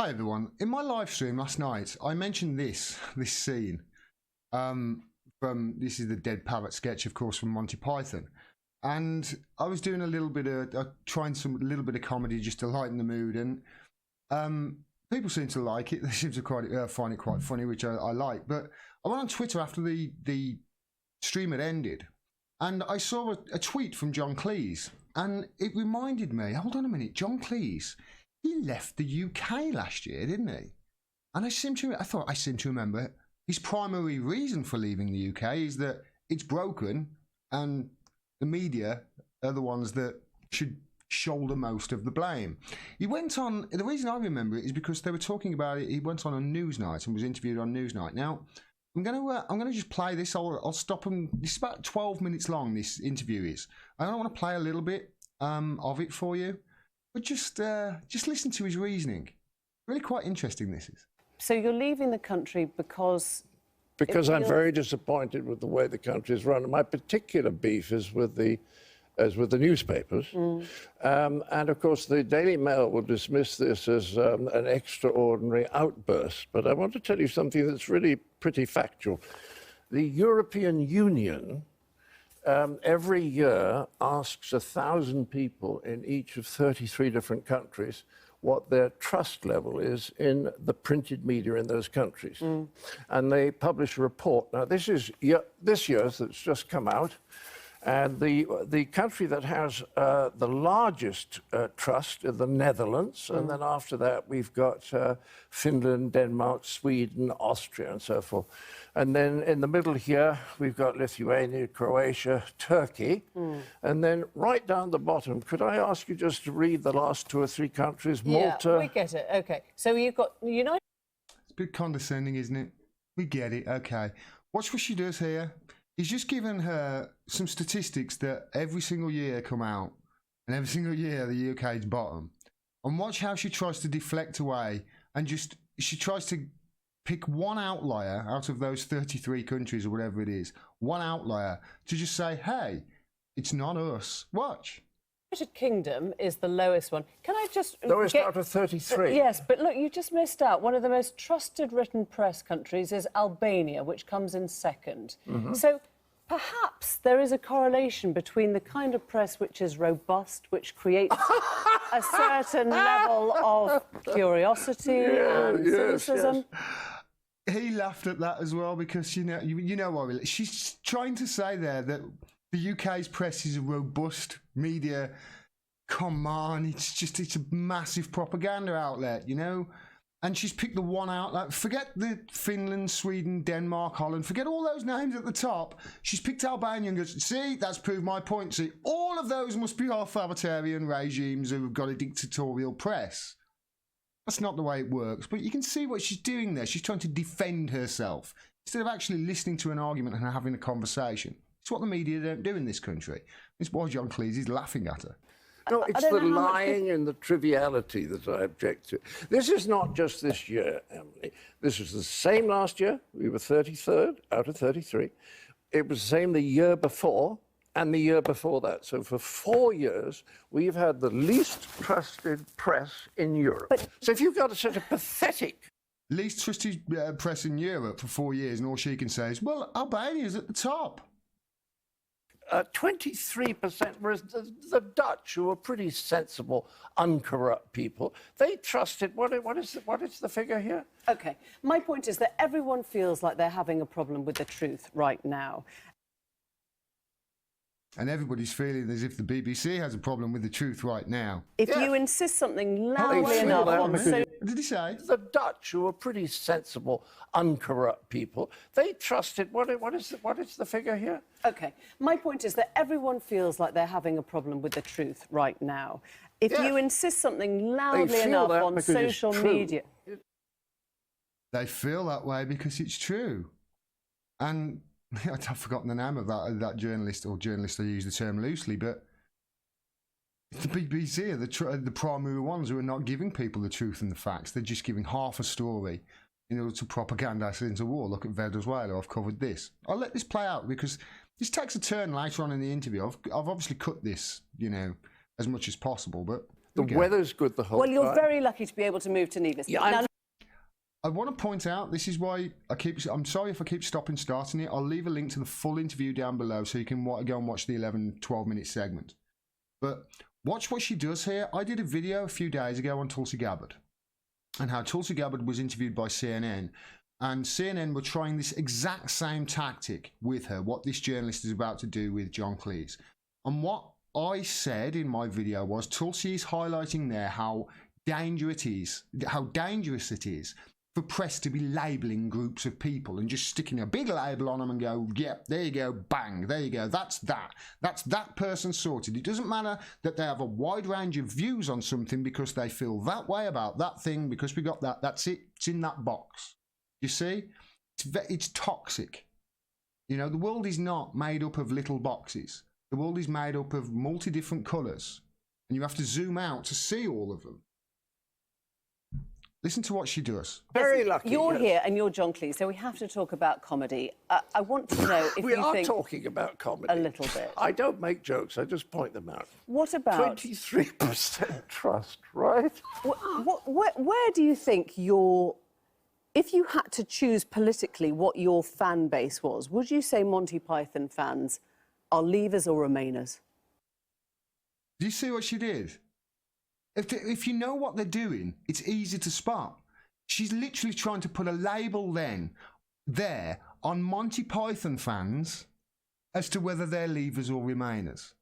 Hi everyone. In my live stream last night, I mentioned this scene. This is the Dead Parrot sketch, of course, from Monty Python, and I was doing a little bit of comedy just to lighten the mood, and people seem to like it. They seem to find it quite funny, which I like. But I went on Twitter after the stream had ended, and I saw a tweet from John Cleese, and it reminded me. Hold on a minute, John Cleese. He left the UK last year, didn't he? And I seem to remember his primary reason for leaving the UK is that it's broken and the media are the ones that should shoulder most of the blame. He went on, the reason I remember it is because they were talking about it, he went on a Newsnight and was interviewed on Newsnight. Now, I'm gonna just play this. I'll stop him. This is about 12 minutes long, this interview is. I don't want to play a little bit of it for you, but just listen to his reasoning. Really quite interesting, this is. So you're leaving the country because I'm very disappointed with the way the country is run. My particular beef is with the newspapers. And of course, the Daily Mail will dismiss this as an extraordinary outburst. But I want to tell you something that's really pretty factual. The European Union every year asks 1,000 people in each of 33 different countries what their trust level is in the printed media in those countries. And they publish a report. Now, this is this year's that's just come out. And the country that has the largest trust is the Netherlands. And then after that, we've got Finland, Denmark, Sweden, Austria, and so forth. And then in the middle here, we've got Lithuania, Croatia, Turkey. And then right down the bottom, could I ask you just to read the last 2 or 3 countries? Malta. Yeah, we get it. OK. So you've got United. It's a bit condescending, isn't it? We get it. OK. Watch what she does here. He's just given her some statistics that every single year come out, and every single year the UK's bottom. And watch how she tries to deflect away, and she tries to pick one outlier out of those 33 countries or whatever it is, one outlier, to just say, hey, it's not us. Watch. The United Kingdom is the lowest one. Can I just... Lowest out of 33? Yes, but look, you just missed out. One of the most trusted written press countries is Albania, which comes in second. So perhaps there is a correlation between the kind of press which is robust, which creates a certain level of curiosity and cynicism. Yes. He laughed at that as well because, you know what, she's trying to say there that the UK's press is a robust media. Come on, it's a massive propaganda outlet, you know? And she's picked the one outlet. Forget the Finland, Sweden, Denmark, Holland. Forget all those names at the top. She's picked Albania and goes, see, that's proved my point. See, all of those must be authoritarian regimes who've got a dictatorial press. That's not the way it works. But you can see what she's doing there. She's trying to defend herself instead of actually listening to an argument and having a conversation. It's what the media don't do in this country. It's why John Cleese is laughing at her. No, it's the lying and the triviality that I object to. This is not just this year, Emily. This was the same last year. We were 33rd out of 33. It was the same the year before and the year before that. So for 4 years, we've had the least trusted press in Europe. So if you've got such a pathetic... Least trusted press in Europe for 4 years, and all she can say is, well, Albania's at the top. 23%, whereas the Dutch, who are pretty sensible, uncorrupt people, they trusted. What is the figure here? OK. My point is that everyone feels like they're having a problem with the truth right now. And everybody's feeling as if the BBC has a problem with the truth right now. If you insist something loudly enough on... Did he say? The Dutch, who are pretty sensible, uncorrupt people, they trusted... What is the figure here? OK. My point is that everyone feels like they're having a problem with the truth right now. If you insist something loudly enough on social media... They feel that way because it's true. And... I've forgotten the name of that journalist, or journalist, I use the term loosely, but the BBC are the primary ones who are not giving people the truth and the facts. They're just giving half a story in order to propagandize it into war. Look at Venezuela, I've covered this. I'll let this play out because this takes a turn later on in the interview. I've obviously cut this, as much as possible, but The weather's good the whole time. Well, you're very lucky to be able to move to Nevis. Yeah, now, I want to point out, this is why I'm sorry if I keep stopping starting it. I'll leave a link to the full interview down below so you can go and watch the 12 minute segment. But watch what she does here. I did a video a few days ago on Tulsi Gabbard and how Tulsi Gabbard was interviewed by CNN. And CNN were trying this exact same tactic with her, what this journalist is about to do with John Cleese. And what I said in my video was Tulsi is highlighting there how dangerous it is for press to be labelling groups of people and just sticking a big label on them and go, yep, there you go, bang, there you go, that's that person sorted. It doesn't matter that they have a wide range of views on something because they feel that way about that thing, because we got that, that's it, it's in that box. You see, it's toxic. You know, the world is not made up of little boxes. The world is made up of multi-different colours, and you have to zoom out to see all of them. Listen to what she does. Very lucky. You're here and you're John Cleese, so we have to talk about comedy. I want to know if we you are think... talking about comedy. A little bit. I don't make jokes, I just point them out. What about... 23% trust, right? Where do you think your... If you had to choose politically what your fan base was, would you say Monty Python fans are Leavers or Remainers? Do you see what she did? If you know what they're doing, it's easy to spot. She's literally trying to put a label there on Monty Python fans as to whether they're Leavers or Remainers.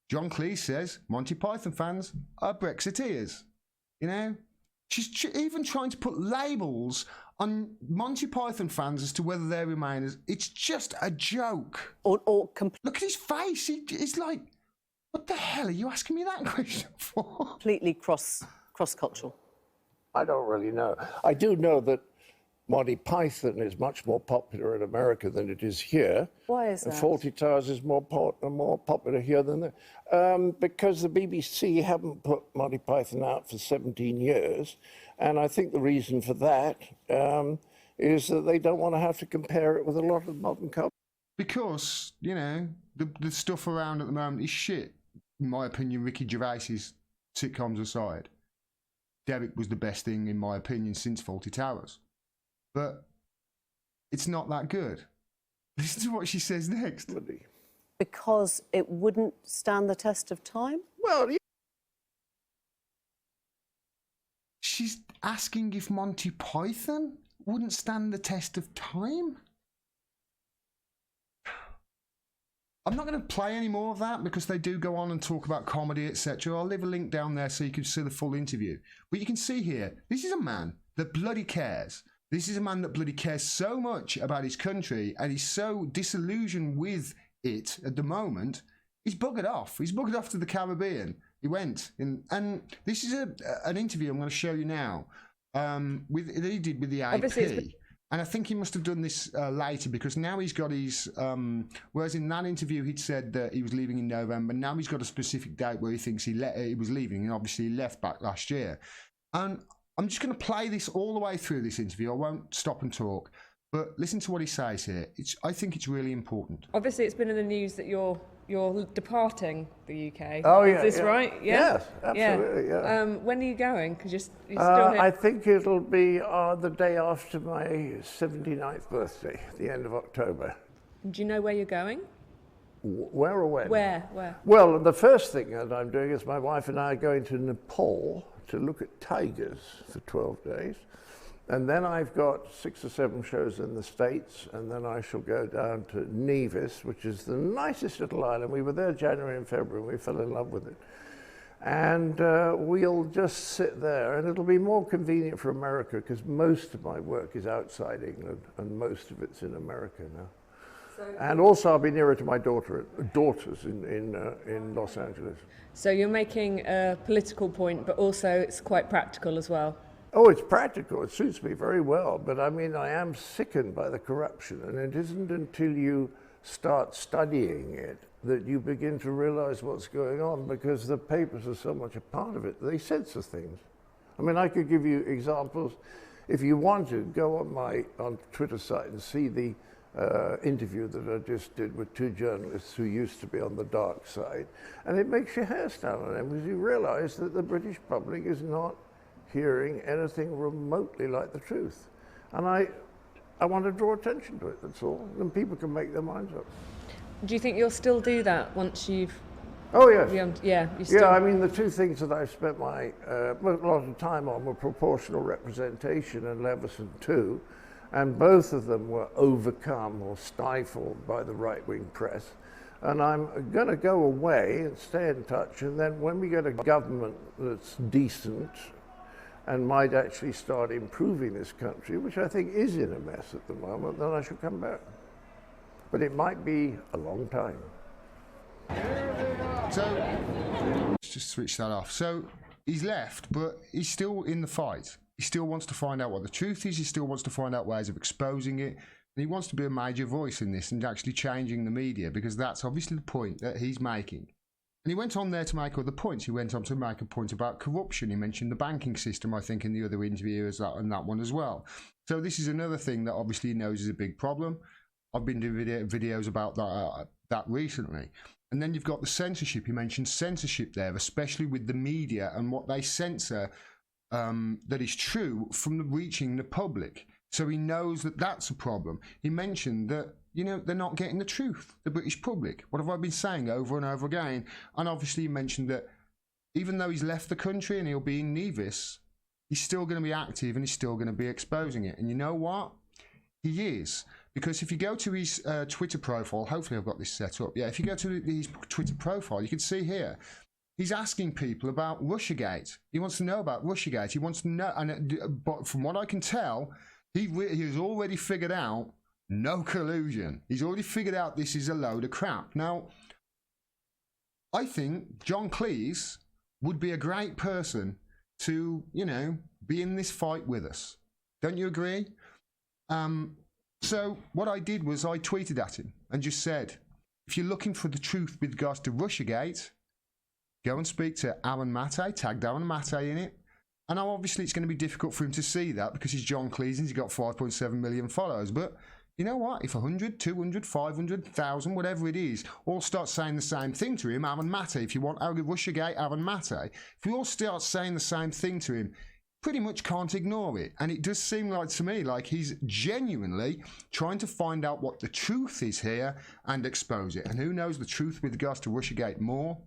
John Cleese says Monty Python fans are Brexiteers. You know? She's even trying to put labels on Monty Python fans as to whether they're Remainers. It's just a joke. Look at his face. He's like, what the hell are you asking me that question for? Completely cross-cultural. I don't really know. I do know that Monty Python is much more popular in America than it is here. Why is that? And Fawlty Towers is more popular here than there. Because the BBC haven't put Monty Python out for 17 years. And I think the reason for that is that they don't want to have to compare it with a lot of modern culture. Because, you know, the stuff around at the moment is shit. In my opinion, Ricky Gervais's sitcoms aside, Derek was the best thing, in my opinion, since Fawlty Towers. But it's not that good. Listen to what she says next. Because it wouldn't stand the test of time? Well, she's asking if Monty Python wouldn't stand the test of time? I'm not going to play any more of that because they do go on and talk about comedy, etc. I'll leave a link down there so you can see the full interview. But you can see here, this is a man that bloody cares. This is a man that bloody cares so much about his country and he's so disillusioned with it at the moment. He's buggered off. He's buggered off to the Caribbean. He went. And this is an interview I'm going to show you now that he did with the AP. And I think he must have done this later because now he's got his... whereas in that interview he'd said that he was leaving in November. Now he's got a specific date where he thinks he was leaving, and obviously he left back last year. And I'm just going to play this all the way through this interview. I won't stop and talk. But listen to what he says here. I think it's really important. Obviously, it's been in the news that you're departing the UK. Oh, yeah. Is this right? Yeah? Yes, absolutely, yeah. When are you going? Because you're still here. I think it'll be the day after my 79th birthday, the end of October. Do you know where you're going? Where or when? Where? Well, the first thing that I'm doing is my wife and I are going to Nepal to look at tigers for 12 days. And then I've got 6 or 7 shows in the States, and then I shall go down to Nevis, which is the nicest little island. We were there January and February, and we fell in love with it. And we'll just sit there, and it'll be more convenient for America, because most of my work is outside England, and most of it's in America now. And also I'll be nearer to my daughters in Los Angeles. So you're making a political point, but also it's quite practical as well. Oh, it's practical. It suits me very well. But I mean, I am sickened by the corruption. And it isn't until you start studying it that you begin to realize what's going on, because the papers are so much a part of it. They censor things. I mean, I could give you examples. If you want to, go on my Twitter site and see the interview that I just did with two journalists who used to be on the dark side. And it makes your hair stand on end because you realize that the British public is not hearing anything remotely like the truth. And I want to draw attention to it, that's all. And people can make their minds up. Do you think you'll still do that once you've... Oh, yes. You still... Yeah, I mean, the two things that I've spent my a lot of time on were proportional representation and Leveson 2, and both of them were overcome or stifled by the right-wing press. And I'm going to go away and stay in touch, and then when we get a government that's decent and might actually start improving this country, which I think is in a mess at the moment, then I shall come back. But it might be a long time. So, let's just switch that off. So, he's left, but he's still in the fight. He still wants to find out what the truth is. He still wants to find out ways of exposing it. And he wants to be a major voice in this and actually changing the media, because that's obviously the point that he's making. And he went on there to make other points. He went on to make a point about corruption. He mentioned the banking system, I think, in the other interview and that one as well. So this is another thing that obviously he knows is a big problem. I've been doing videos about that recently. And then you've got the censorship. He mentioned censorship there, especially with the media and what they censor that is true from reaching the public. So he knows that that's a problem. He mentioned that, you know, they're not getting the truth, the British public. What have I been saying over and over again? And obviously he mentioned that even though he's left the country and he'll be in Nevis, he's still going to be active and he's still going to be exposing it. And you know what? He is. Because if you go to his Twitter profile, hopefully I've got this set up. Yeah, if you go to his Twitter profile, you can see here, he's asking people about Russiagate. He wants to know about Russiagate. He wants to know, but from what I can tell, he has already figured out no collusion. He's already figured out this is a load of crap. Now, I think John Cleese would be a great person to, you know, be in this fight with us. Don't you agree? So what I did was I tweeted at him and just said, if you're looking for the truth with regards to Russiagate, go and speak to Aaron Maté, tag Aaron Maté in it. And now obviously it's going to be difficult for him to see that because he's John Cleese and he's got 5.7 million followers. But you know what? If 100, 200, 500, 1,000, whatever it is, all start saying the same thing to him, Aaron Maté, if you want Russiagate, Aaron Maté, if we all start saying the same thing to him, pretty much can't ignore it. And it does seem like to me like he's genuinely trying to find out what the truth is here and expose it. And who knows the truth with regards to Russiagate more,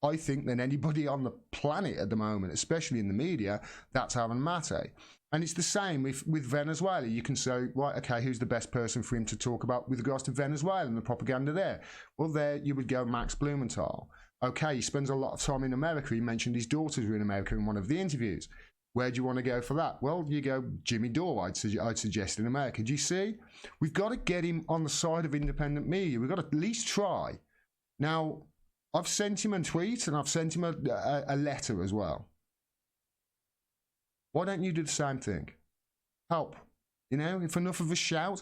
I think, than anybody on the planet at the moment, especially in the media? That's Aaron Maté. And it's the same with Venezuela. You can say, right, okay, who's the best person for him to talk about with regards to Venezuela and the propaganda there? Well, there you would go Max Blumenthal. Okay, he spends a lot of time in America. He mentioned his daughters were in America in one of the interviews. Where do you want to go for that? Well, you go Jimmy Dore, I'd suggest, in America. Do you see? We've got to get him on the side of independent media. We've got to at least try. Now, I've sent him a tweet and I've sent him a letter as well. Why don't you do the same thing? Help. You know, if enough of us shout,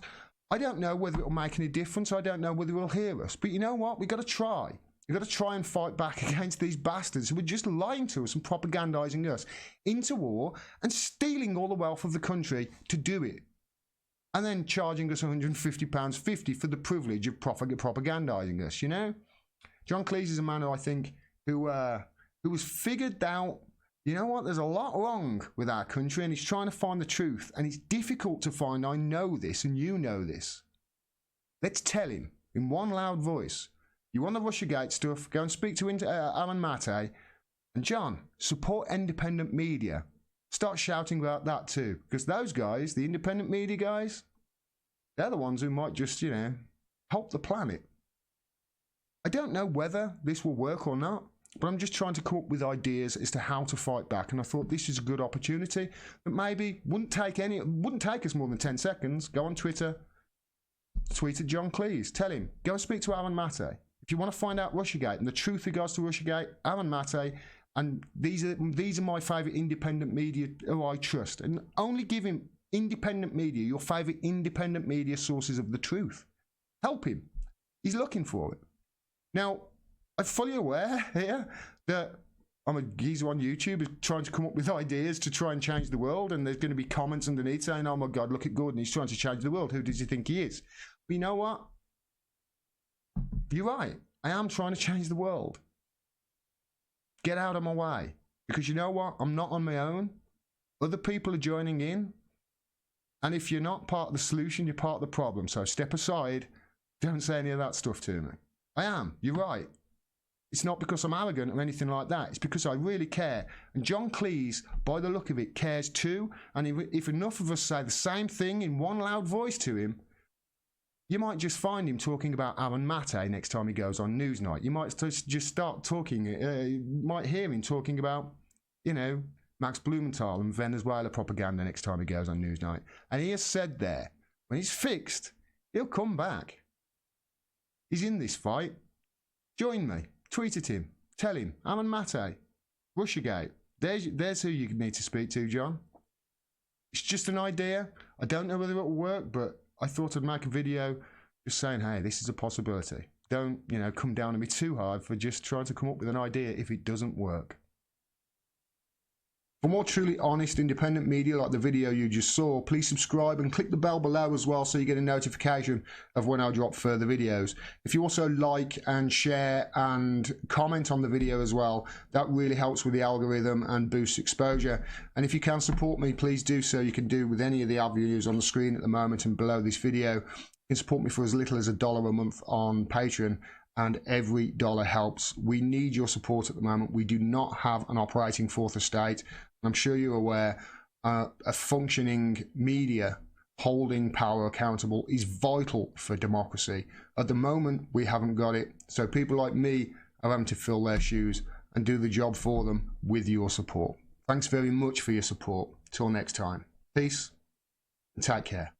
I don't know whether it'll make any difference. I don't know whether he'll hear us. But you know what? We've got to try. We've got to try and fight back against these bastards who are just lying to us and propagandizing us into war and stealing all the wealth of the country to do it. And then charging us £150.50 for the privilege of propagandizing us, you know? John Cleese is a man who I think who has figured out, you know what, there's a lot wrong with our country and he's trying to find the truth. And it's difficult to find. I know this and you know this. Let's tell him in one loud voice, you want the Russiagate stuff, go and speak to Aaron Maté. And John, support independent media. Start shouting about that too. Because those guys, the independent media guys, they're the ones who might just, you know, help the planet. I don't know whether this will work or not, but I'm just trying to come up with ideas as to how to fight back. And I thought this is a good opportunity that maybe wouldn't take us more than 10 seconds. Go on Twitter, tweet at John Cleese. Tell him, go and speak to Aaron Maté. If you want to find out Russiagate and the truth regards to Russiagate, Aaron Maté, and these are my favourite independent media who I trust. And only give him independent media, your favourite independent media sources of the truth. Help him. He's looking for it. Now, I'm fully aware here that I'm a geezer on YouTube trying to come up with ideas to try and change the world, and there's going to be comments underneath saying, oh my God, look at Gordon, he's trying to change the world. Who does he think he is? But you know what? You're right. I am trying to change the world. Get out of my way. Because you know what? I'm not on my own. Other people are joining in. And if you're not part of the solution, you're part of the problem. So step aside. Don't say any of that stuff to me. I am. You're right. It's not because I'm arrogant or anything like that. It's because I really care. And John Cleese, by the look of it, cares too. And if enough of us say the same thing in one loud voice to him, you might just find him talking about Aaron Mate next time he goes on Newsnight. You might just start talking, you might hear him talking about, you know, Max Blumenthal and Venezuela propaganda next time he goes on Newsnight. And he has said there, when he's fixed, he'll come back. He's in this fight. Join me. Tweet at him. Tell him. Aaron Mate. Russiagate. There's who you need to speak to, John. It's just an idea. I don't know whether it will work, but I thought I'd make a video just saying, hey, this is a possibility. Don't, you know, come down on me too hard for just trying to come up with an idea if it doesn't work. For more truly honest, independent media like the video you just saw, please subscribe and click the bell below as well so you get a notification of when I drop further videos. If you also like and share and comment on the video as well, that really helps with the algorithm and boosts exposure. And if you can support me, please do so. You can do with any of the avenues on the screen at the moment and below this video. You can support me for as little as $1 a month on Patreon, and every dollar helps. We need your support at the moment. We do not have an operating fourth estate. I'm sure you're aware, a functioning media holding power accountable is vital for democracy. At the moment, we haven't got it. So people like me are having to fill their shoes and do the job for them with your support. Thanks very much for your support. Till next time. Peace and take care.